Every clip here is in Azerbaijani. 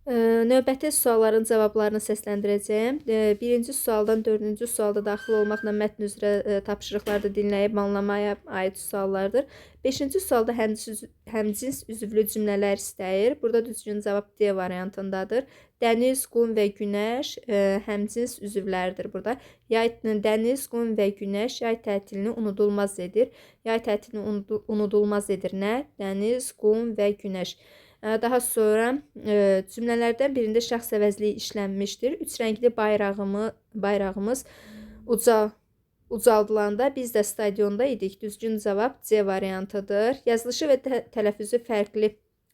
Növbəti sualların cavablarını səsləndirəcəyəm. Birinci sualdan dördüncü sualda daxil olmaqla mətn üzrə tapşırıqlarda dinləyib anlamaya aid suallardır. Beşinci sualda həmcins üzvlü cümlələr istəyir. Burada düzgün cavab D variantındadır. Dəniz, qum və günəş həmcins üzvlərdir burada. Dəniz, qum və günəş yay tətilini unudulmaz edir. Yay tətilini unudulmaz edir nə? Dəniz, qum və günəş. Daha sonra cümlələrdən birində şəxs əvəzliyi işlənmişdir. Üç rəngli bayrağımız ucaldılanda biz də stadionda idik. Düzgün cavab C variantıdır. Yazılışı və tələffüzü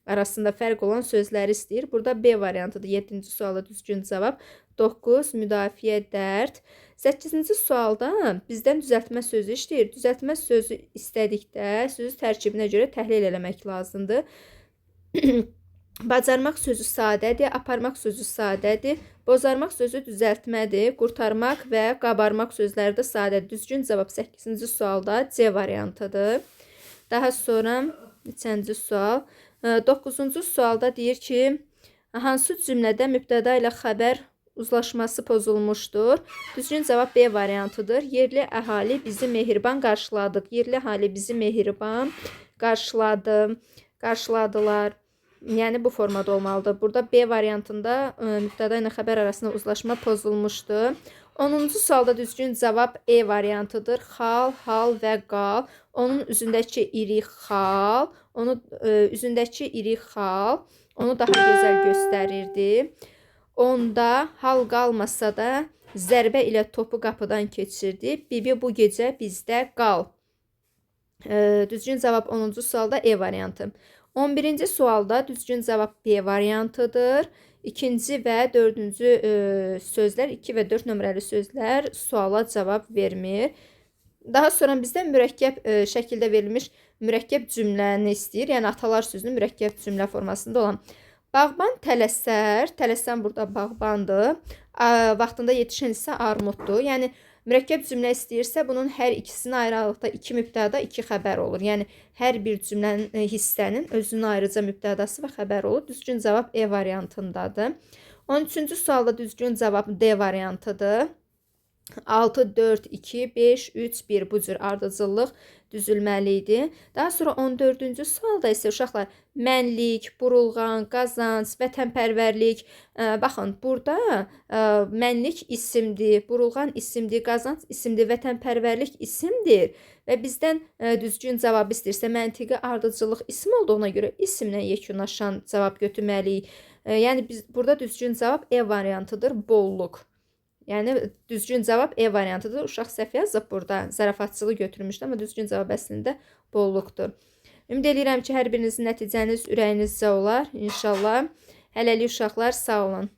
arasında fərq olan sözləri istəyir. Burada B variantıdır. 7-ci suala düzgün cavab. 9. Müdafiə, dərd. 8-ci sualda bizdən düzəltmə sözü istəyir. Düzəltmə sözü istədikdə sözü tərkibinə görə təhlil eləmək lazımdır. Bacarmaq sözü sadədir, aparmaq sözü sadədir, bozarmaq sözü düzəltmədir, qurtarmaq və qabarmaq sözləri də sadədir. Düzgün cavab 8-ci sualda C variantıdır. Daha sonra 3-cü sual. 9-cu sualda deyir ki, hansı cümlədə mübtəda ilə xəbər uzlaşması pozulmuşdur? Düzgün cavab B variantıdır. Yerli əhali bizi mehriban qarşıladıq. Yerli əhali bizi mehriban qarşıladılar. Yəni bu formada olmalıdır. Burada B variantında mübtəda ilə xəbər arasında uzlaşma pozulmuşdur. 10-cu sualda düzgün cavab E variantıdır. Xal, hal və qal. Onun üzündəki iri xal, onu daha gözəl göstərirdi. Onda hal qalmasa da zərbə ilə topu qapıdan keçirdi. Bibi bu gecə bizdə qal. Düzgün cavab 10-cu sualda E variantı. 11-ci sualda düzgün cavab B variantıdır. 2-ci və 4-cü sözlər, 2 və 4 nömrəli sözlər suala cavab vermir. Daha sonra bizdən mürəkkəb şəkildə verilmiş mürəkkəb cümləni istəyir. Yəni atalar sözünün mürəkkəb cümlə formasında olan. Bağban tələsər, tələsən burada bağbandır. Vaxtında yetişən isə armuddur. Yəni mürəkkəb cümlə istəyirsə, bunun hər ikisini ayrılıqda 2 mübtəda, 2 xəbər olur. Yəni, hər bir cümlənin, hissənin özünün ayrıca mübtədası və xəbər olur. Düzgün cavab E variantındadır. 13-cü sualda düzgün cavab D variantıdır. 6, 4, 2, 5, 3, 1 bu cür ardıcıllıq düzülməli idi. Daha sonra 14-cü sualda isə uşaqlar mənlik, burulğan, qazanc, vətənpərvərlik. Baxın, burada mənlik isimdir, burulğan isimdir, qazanc isimdir, vətənpərvərlik isimdir. Və bizdən düzgün cavab istəyirsə, məntiqi ardıcıllıq isim olduğuna görə isimlə yekunlaşan cavab götürməliyik. Yəni, burada düzgün cavab E variantıdır, bolluq. Yəni, düzgün cavab E variantıdır. Uşaq səhv yazıb burada. Zarafatçılığı götürmüşdü, amma düzgün cavab əslində bolluqdur. Ümid edirəm ki, hər birinizin nəticəniz ürəyinizcə olar. İnşallah. Hələlik uşaqlar, sağ olun.